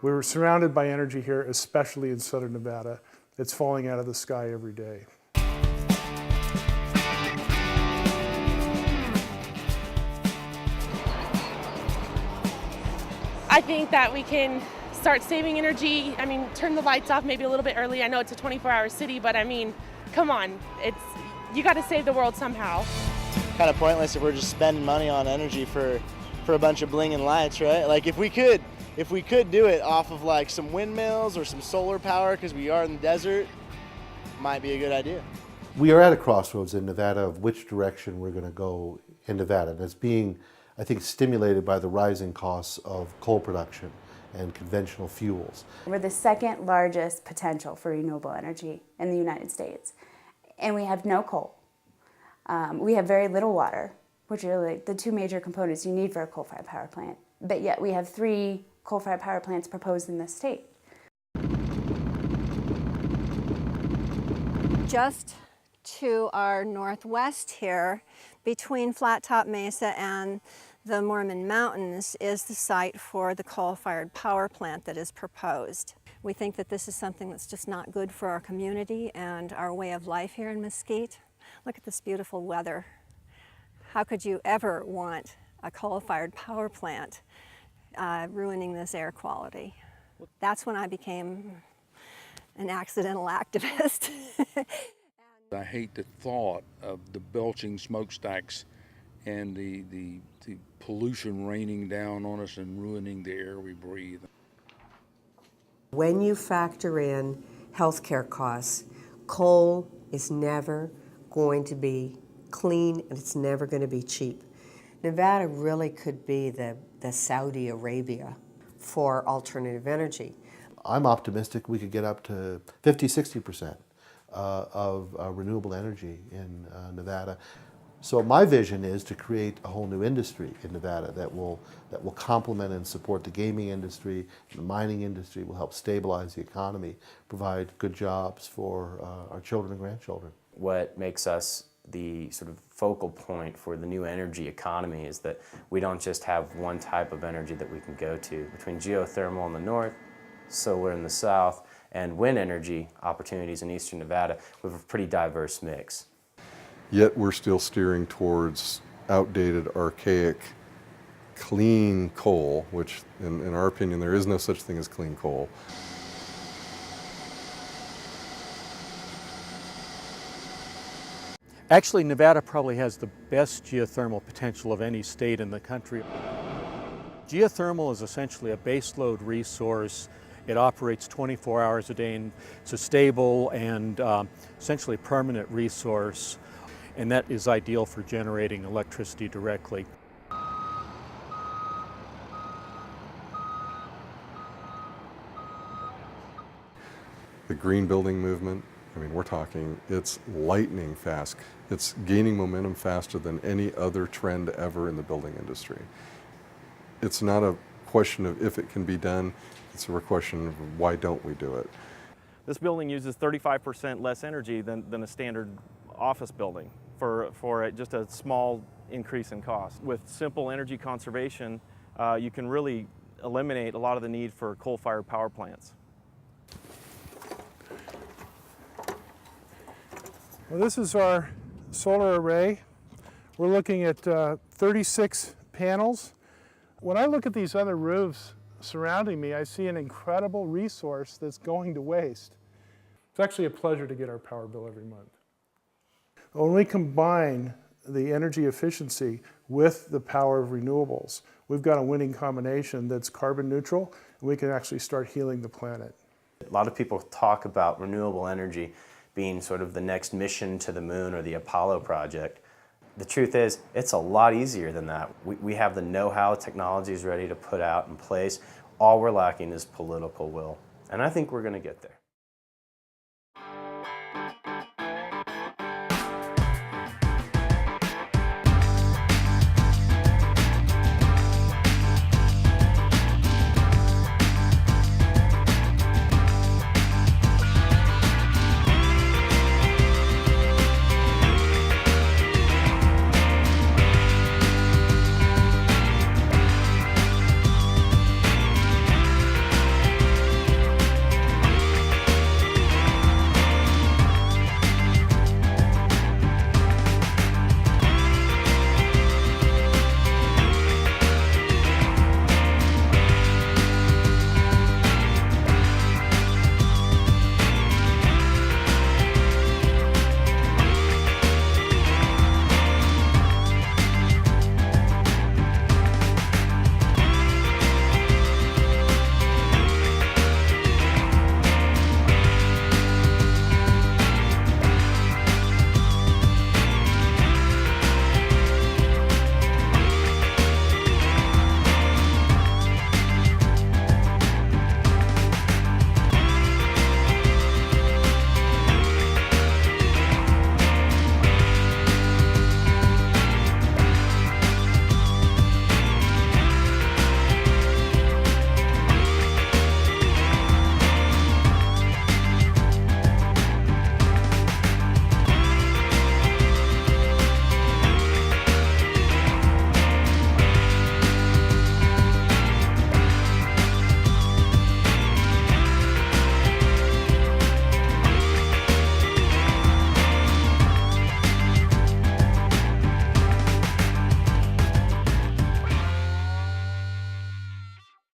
We're surrounded by energy here, especially in southern Nevada. It's falling out of the sky every day. I think that we can start saving energy. I mean, turn the lights off maybe a little bit early. I know it's a 24-hour city, but I mean, come on. You got to save the world somehow. Kind of pointless if we're just spending money on energy for a bunch of blinging lights, right? Like if we could do it off of like some windmills or some solar power because we are in the desert, might be a good idea. We are at a crossroads in Nevada of which direction we're going to go in Nevada. And it's being, I think, stimulated by the rising costs of coal production and conventional fuels. We're the second largest potential for renewable energy in the United States. And we have no coal. We have very little water, which are like the two major components you need for a coal-fired power plant. But yet we have 3 coal-fired power plants proposed in this state. Just to our northwest here, between Flat Top Mesa and the Mormon Mountains, is the site for the coal-fired power plant that is proposed. We think that this is something that's just not good for our community and our way of life here in Mesquite. Look at this beautiful weather. How could you ever want a coal-fired power plant ruining this air quality? That's when I became an accidental activist. I hate the thought of the belching smokestacks and the pollution raining down on us and ruining the air we breathe. When you factor in healthcare costs, coal is never going to be clean and it's never going to be cheap. Nevada really could be the Saudi Arabia for alternative energy. I'm optimistic we could get up to 50–60% of renewable energy in Nevada. So my vision is to create a whole new industry in Nevada that will complement and support the gaming industry, the mining industry, will help stabilize the economy, provide good jobs for our children and grandchildren. What makes us the sort of focal point for the new energy economy is that we don't just have one type of energy that we can go to. Between geothermal in the north, solar in the south, and wind energy opportunities in eastern Nevada, we have a pretty diverse mix. Yet we're still steering towards outdated, archaic, clean coal, which in our opinion there is no such thing as clean coal. Actually, Nevada probably has the best geothermal potential of any state in the country. Geothermal is essentially a baseload resource. It operates 24 hours a day, and it's a stable and essentially permanent resource, and that is ideal for generating electricity directly. The green building movement, I mean, we're talking, it's lightning fast. It's gaining momentum faster than any other trend ever in the building industry. It's not a question of if it can be done, it's a question of why don't we do it. This building uses 35% less energy than a standard office building for just a small increase in cost. With simple energy conservation, you can really eliminate a lot of the need for coal-fired power plants. Well, this is our solar array. We're looking at 36 panels. When I look at these other roofs surrounding me, I see an incredible resource that's going to waste. It's actually a pleasure to get our power bill every month. When we combine the energy efficiency with the power of renewables, we've got a winning combination that's carbon neutral, and we can actually start healing the planet. A lot of people talk about renewable energy being sort of the next mission to the moon or the Apollo project. The truth is, it's a lot easier than that. We have the know-how, technologies ready to put out in place. All we're lacking is political will. And I think we're going to get there.